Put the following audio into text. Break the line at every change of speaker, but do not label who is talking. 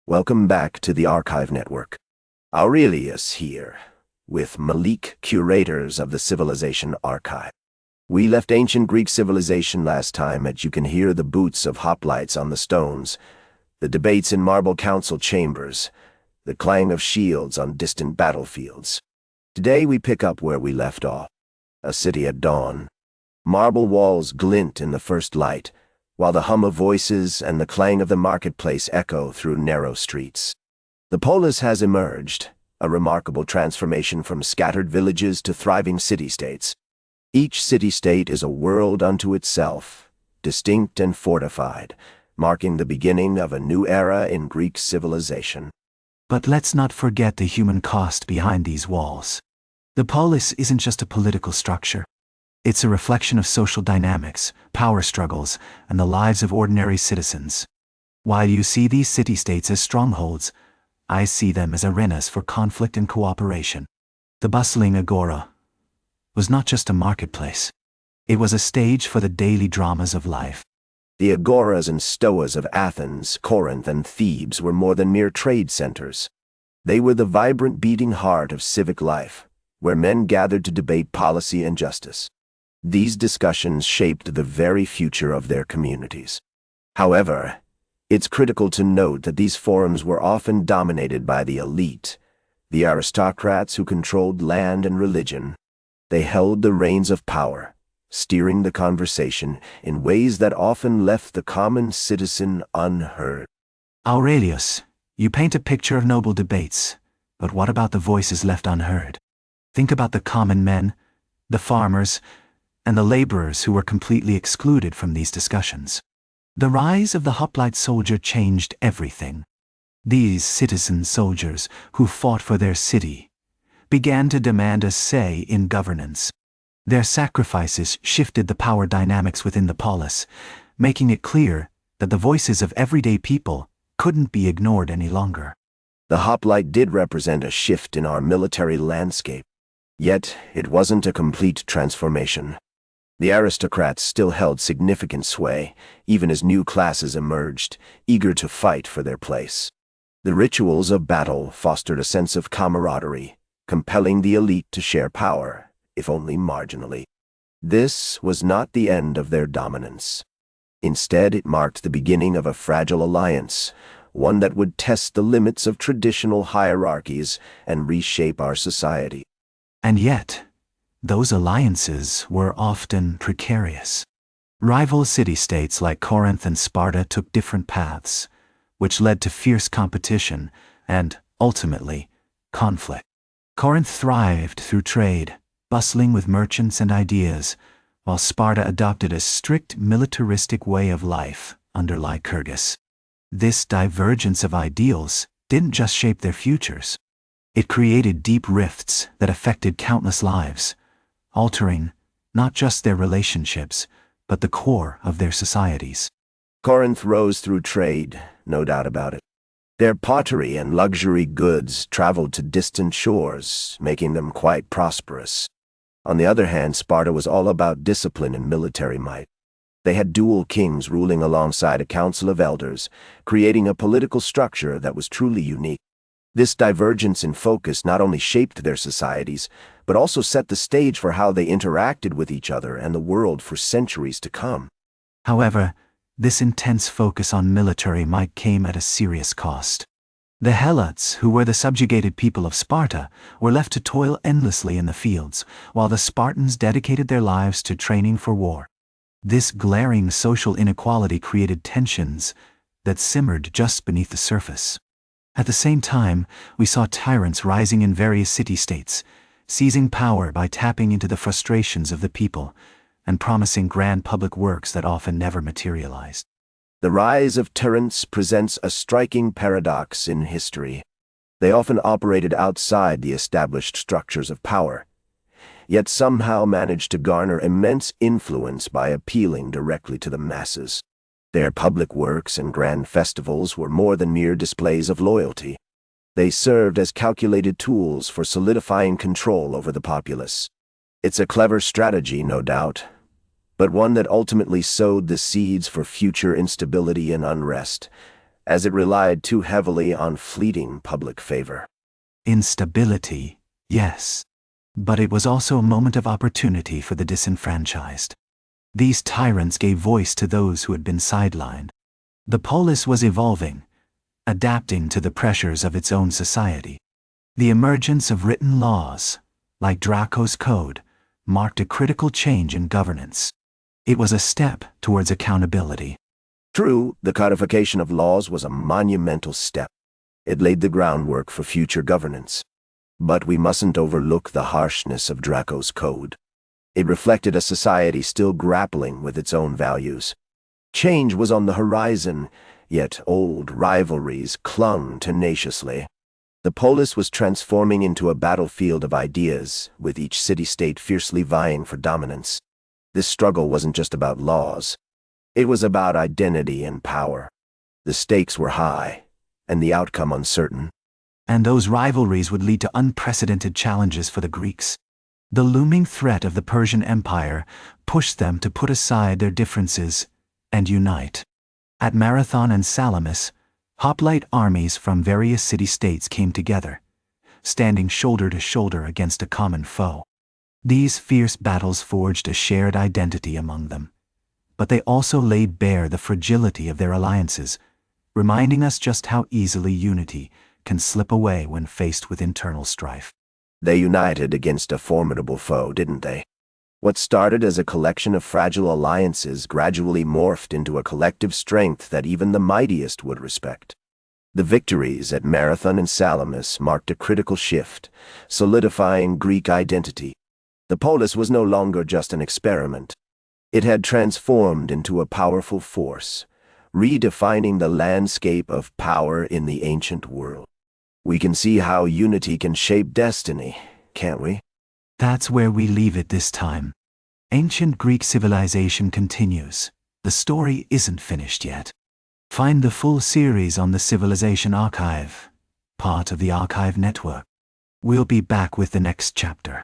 Welcome back to the Archive Network. Aurelius here, with Malik, curators of the Civilization Archive. We left ancient Greek civilization last time, and you can hear the boots of hoplites on the stones, the debates in marble council chambers, the clang of shields on distant battlefields. Today we pick up where we left off, a city at dawn. Marble walls glint in the first light, while the hum of voices and the clang of the marketplace echo through narrow streets. The Polis has emerged, a remarkable transformation from scattered villages to thriving city-states. Each city-state is a world unto itself, distinct and fortified, marking the beginning of a new era in Greek civilization.
But let's not forget the human cost behind these walls. The polis isn't just a political structure. It's a reflection of social dynamics, power struggles, and the lives of ordinary citizens. While you see these city-states as strongholds, I see them as arenas for conflict and cooperation. The bustling agora was not just a marketplace. It was a stage for the daily dramas of life.
The agoras and stoas of Athens, Corinth, and Thebes were more than mere trade centers. They were the vibrant beating heart of civic life, where men gathered to debate policy and justice. These discussions shaped the very future of their communities. However, it's critical to note that these forums were often dominated by the elite, the aristocrats who controlled land and religion. They held the reins of power, steering the conversation in ways that often left the common citizen unheard.
Aurelius, you paint a picture of noble debates, but what about the voices left unheard? Think about the common men, the farmers, and the laborers who were completely excluded from these discussions. The rise of the hoplite soldier changed everything. These citizen soldiers who fought for their city began to demand a say in governance. Their sacrifices shifted the power dynamics within the polis, making it clear that the voices of everyday people couldn't be ignored any longer.
The hoplite did represent a shift in our military landscape, yet it wasn't a complete transformation. The aristocrats still held significant sway, even as new classes emerged, eager to fight for their place. The rituals of battle fostered a sense of camaraderie, compelling the elite to share power, if only marginally. This was not the end of their dominance. Instead, it marked the beginning of a fragile alliance, one that would test the limits of traditional hierarchies and reshape our society.
And yet, those alliances were often precarious. Rival city-states like Corinth and Sparta took different paths, which led to fierce competition and, ultimately, conflict. Corinth thrived through trade, bustling with merchants and ideas, while Sparta adopted a strict militaristic way of life under Lycurgus. This divergence of ideals didn't just shape their futures. It created deep rifts that affected countless lives, altering not just their relationships, but the core of their societies.
Corinth rose through trade, no doubt about it. Their pottery and luxury goods traveled to distant shores, making them quite prosperous. On the other hand, Sparta was all about discipline and military might. They had dual kings ruling alongside a council of elders, creating a political structure that was truly unique. This divergence in focus not only shaped their societies, but also set the stage for how they interacted with each other and the world for centuries to come.
However, this intense focus on military might came at a serious cost. The Helots, who were the subjugated people of Sparta, were left to toil endlessly in the fields, while the Spartans dedicated their lives to training for war. This glaring social inequality created tensions that simmered just beneath the surface. At the same time, we saw tyrants rising in various city-states, seizing power by tapping into the frustrations of the people and promising grand public works that often never materialized.
The rise of tyrants presents a striking paradox in history. They often operated outside the established structures of power, yet somehow managed to garner immense influence by appealing directly to the masses. Their public works and grand festivals were more than mere displays of loyalty. They served as calculated tools for solidifying control over the populace. It's a clever strategy, no doubt, but one that ultimately sowed the seeds for future instability and unrest, as it relied too heavily on fleeting public favor.
Instability, yes. But it was also a moment of opportunity for the disenfranchised. These tyrants gave voice to those who had been sidelined. The polis was evolving, adapting to the pressures of its own society. The emergence of written laws, like Draco's Code, marked a critical change in governance. It was a step towards accountability.
True, the codification of laws was a monumental step. It laid the groundwork for future governance. But we mustn't overlook the harshness of Draco's Code. It reflected a society still grappling with its own values. Change was on the horizon, yet old rivalries clung tenaciously. The polis was transforming into a battlefield of ideas, with each city-state fiercely vying for dominance. This struggle wasn't just about laws. It was about identity and power. The stakes were high, and the outcome uncertain.
And those rivalries would lead to unprecedented challenges for the Greeks. The looming threat of the Persian Empire pushed them to put aside their differences and unite. At Marathon and Salamis, hoplite armies from various city-states came together, standing shoulder to shoulder against a common foe. These fierce battles forged a shared identity among them, but they also laid bare the fragility of their alliances, reminding us just how easily unity can slip away when faced with internal strife.
They united against a formidable foe, didn't they? What started as a collection of fragile alliances gradually morphed into a collective strength that even the mightiest would respect. The victories at Marathon and Salamis marked a critical shift, solidifying Greek identity. The polis was no longer just an experiment. It had transformed into a powerful force, redefining the landscape of power in the ancient world. We can see how unity can shape destiny, can't we?
That's where we leave it this time. Ancient Greek civilization continues. The story isn't finished yet. Find the full series on the Civilization Archive, part of the Archive Network. We'll be back with the next chapter.